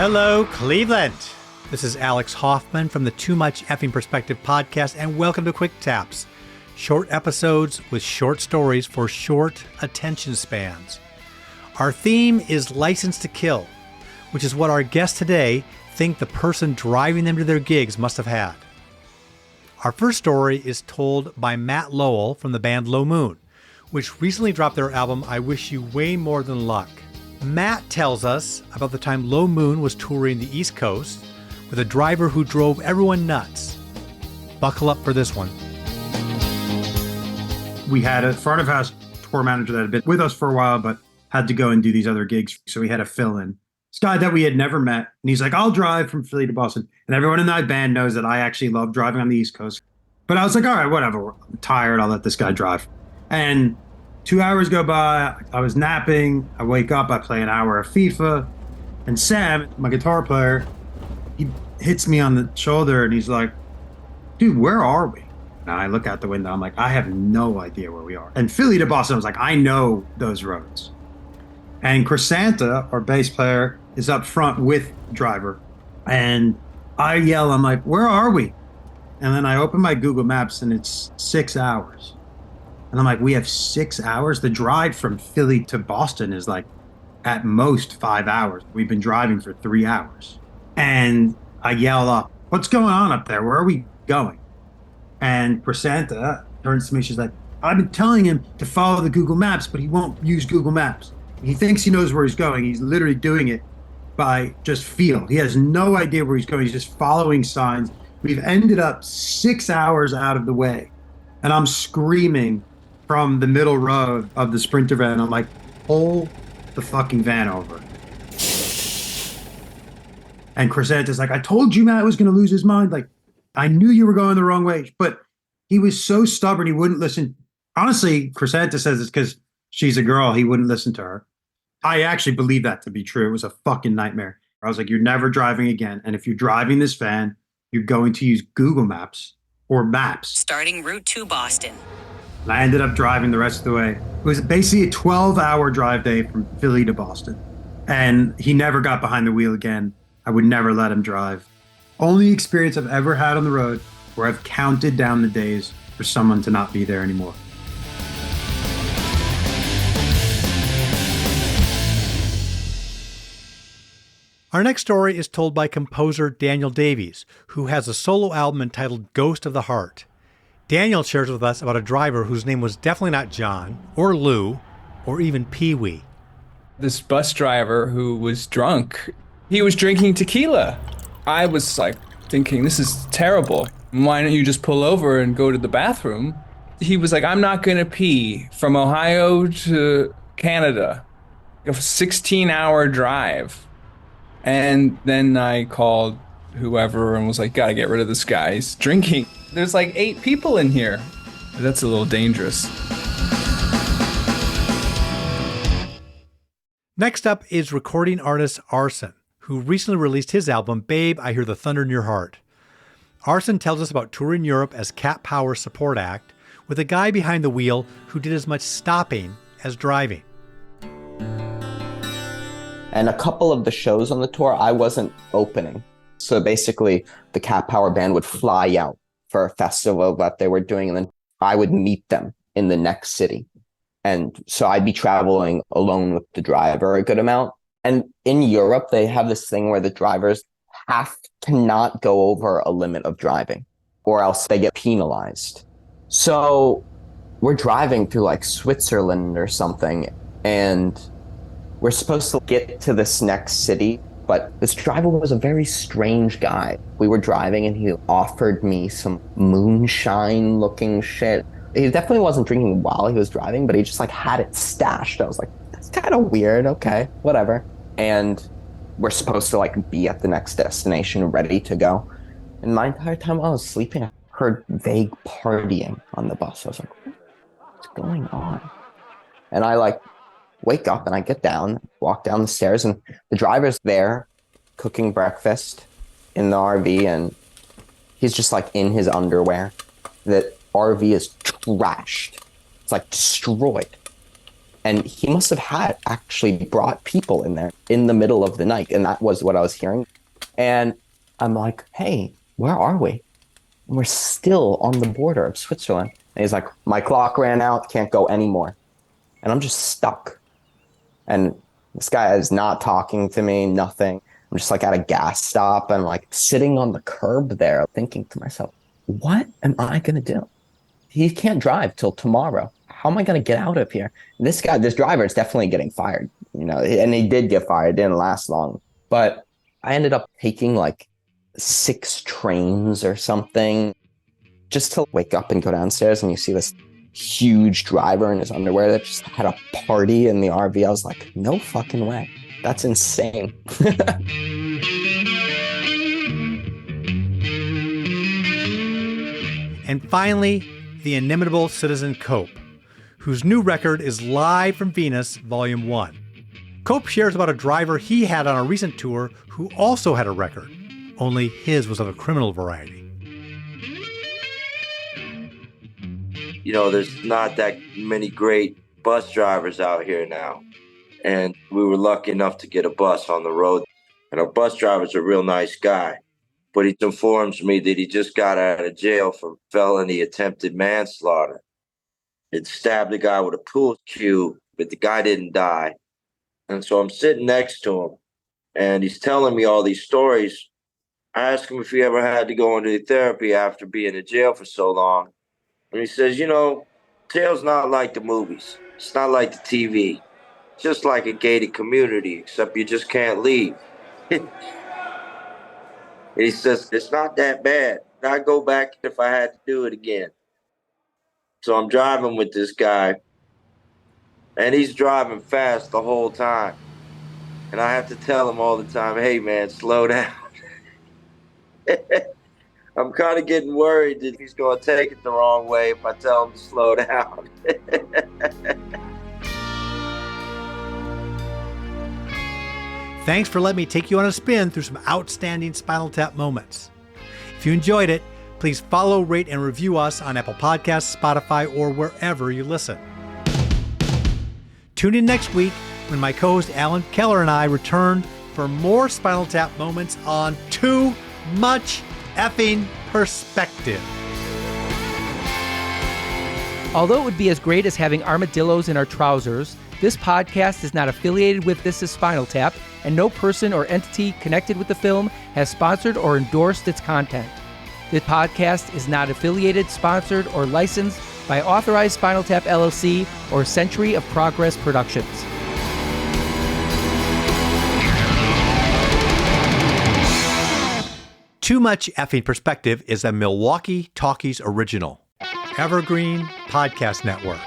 Hello, Cleveland. This is Alex Hoffman from the Too Much Effing Perspective podcast, and welcome to Quick Taps, short episodes with short stories for short attention spans. Our theme is License to Kill, which is what our guests today think the person driving them to their gigs must have had. Our first story is told by Matt Lowell from the band Low Moon, which recently dropped their album I Wish You Way More Than Luck. Matt tells us about the time Low Moon was touring the East Coast with a driver who drove everyone nuts. Buckle up for this one. We had a front of house tour manager that had been with us for a while, but had to go and do these other gigs. So we had to fill in. This guy that we had never met. And he's like, I'll drive from Philly to Boston. And everyone in that band knows that I actually love driving on the East Coast. But I was like, all right, whatever. I'm tired. I'll let this guy drive. And 2 hours go by. I was napping. I wake up. I play an hour of FIFA. And Sam, my guitar player, he hits me on the shoulder and he's like, dude, where are we? And I look out the window. I'm like, I have no idea where we are. And Philly to Boston, I was like, I know those roads. And Chrysanta, our bass player, is up front with the driver. And I yell, I'm like, where are we? And then I open my Google Maps and it's 6 hours. And I'm like, we have 6 hours? The drive from Philly to Boston is like at most 5 hours. We've been driving for 3 hours. And I yell up, what's going on up there? Where are we going? And Chrysanta turns to me. She's like, I've been telling him to follow the Google Maps, but he won't use Google Maps. He thinks he knows where he's going. He's literally doing it by just feel. He has no idea where he's going. He's just following signs. We've ended up 6 hours out of the way. And I'm screaming from the middle row of the Sprinter van. I'm like, pull the fucking van over. And Chrysanta's like, I told you Matt was going to lose his mind. Like, I knew you were going the wrong way. But he was so stubborn, he wouldn't listen. Honestly, Chrysanta says it's because she's a girl. He wouldn't listen to her. I actually believe that to be true. It was a fucking nightmare. I was like, you're never driving again. And if you're driving this van, you're going to use Google Maps or Maps. Starting Route 2 Boston. And I ended up driving the rest of the way. It was basically a 12-hour drive day from Philly to Boston. And he never got behind the wheel again. I would never let him drive. Only experience I've ever had on the road where I've counted down the days for someone to not be there anymore. Our next story is told by composer Daniel Davies, who has a solo album entitled Ghost of the Heart. Daniel shares with us about a driver whose name was definitely not John, or Lou, or even Pee-wee. This bus driver who was drunk, he was drinking tequila. I was like thinking, this is terrible. Why don't you just pull over and go to the bathroom? He was like, I'm not going to pee from Ohio to Canada. A 16-hour drive. And then I called whoever and was like, gotta get rid of this guy. He's drinking. There's like 8 people in here. That's a little dangerous. Next up is recording artist Arsun, who recently released his album, Babe, I Hear the Thunder in Your Heart. Arsun tells us about touring Europe as Cat Power support act with a guy behind the wheel who did as much stopping as driving. And a couple of the shows on the tour, I wasn't opening. So basically, the Cat Power band would fly out for a festival that they were doing, and then I would meet them in the next city. And so I'd be traveling alone with the driver a good amount. And in Europe, they have this thing where the drivers have to not go over a limit of driving, or else they get penalized. So we're driving through like Switzerland or something, and we're supposed to get to this next city, but this driver was a very strange guy. We were driving and he offered me some moonshine looking shit. He definitely wasn't drinking while he was driving, but he just like had it stashed. I was like, that's kind of weird. Okay, whatever. And we're supposed to like be at the next destination ready to go. And my entire time while I was sleeping, I heard vague partying on the bus. I was like, what's going on? And I like wake up and I get down, walk down the stairs, and the driver's there cooking breakfast in the RV, and he's just like in his underwear. The RV is trashed. It's like destroyed. And he must have had actually brought people in there in the middle of the night. And that was what I was hearing. And I'm like, hey, where are we? And we're still on the border of Switzerland. And he's like, my clock ran out, can't go anymore. And I'm just stuck. And this guy is not talking to me, nothing. I'm just like at a gas stop. I'm like sitting on the curb there thinking to myself, what am I going to do? He can't drive till tomorrow. How am I going to get out of here? And this driver is definitely getting fired, and he did get fired. It didn't last long. But I ended up taking like 6 trains or something just to wake up and go downstairs. And you see this huge driver in his underwear that just had a party in the RV. I was like, no fucking way. That's insane. And finally, the inimitable Citizen Cope, whose new record is Live from Venus, Volume 1. Cope shares about a driver he had on a recent tour who also had a record, only his was of a criminal variety. There's not that many great bus drivers out here now. And we were lucky enough to get a bus on the road. And our bus driver's a real nice guy. But he informs me that he just got out of jail for felony attempted manslaughter. It stabbed a guy with a pool cue, but the guy didn't die. And so I'm sitting next to him, and he's telling me all these stories. I asked him if he ever had to go into therapy after being in jail for so long. And he says, jail's not like the movies. It's not like the TV. It's just like a gated community, except you just can't leave. He says, it's not that bad. I'd go back if I had to do it again. So I'm driving with this guy, and he's driving fast the whole time. And I have to tell him all the time, hey, man, slow down. I'm kind of getting worried that he's going to take it the wrong way if I tell him to slow down. Thanks for letting me take you on a spin through some outstanding Spinal Tap moments. If you enjoyed it, please follow, rate, and review us on Apple Podcasts, Spotify, or wherever you listen. Tune in next week when my co-host Alan Keller and I return for more Spinal Tap moments on Too Much Effing Perspective. Although it would be as great as having armadillos in our trousers, this podcast is not affiliated with This Is Spinal Tap, and no person or entity connected with the film has sponsored or endorsed its content. This podcast is not affiliated, sponsored, or licensed by Authorized Spinal Tap LLC or Century of Progress Productions. Too Much Effing Perspective is a Milwaukee Talkies original. Evergreen Podcast Network.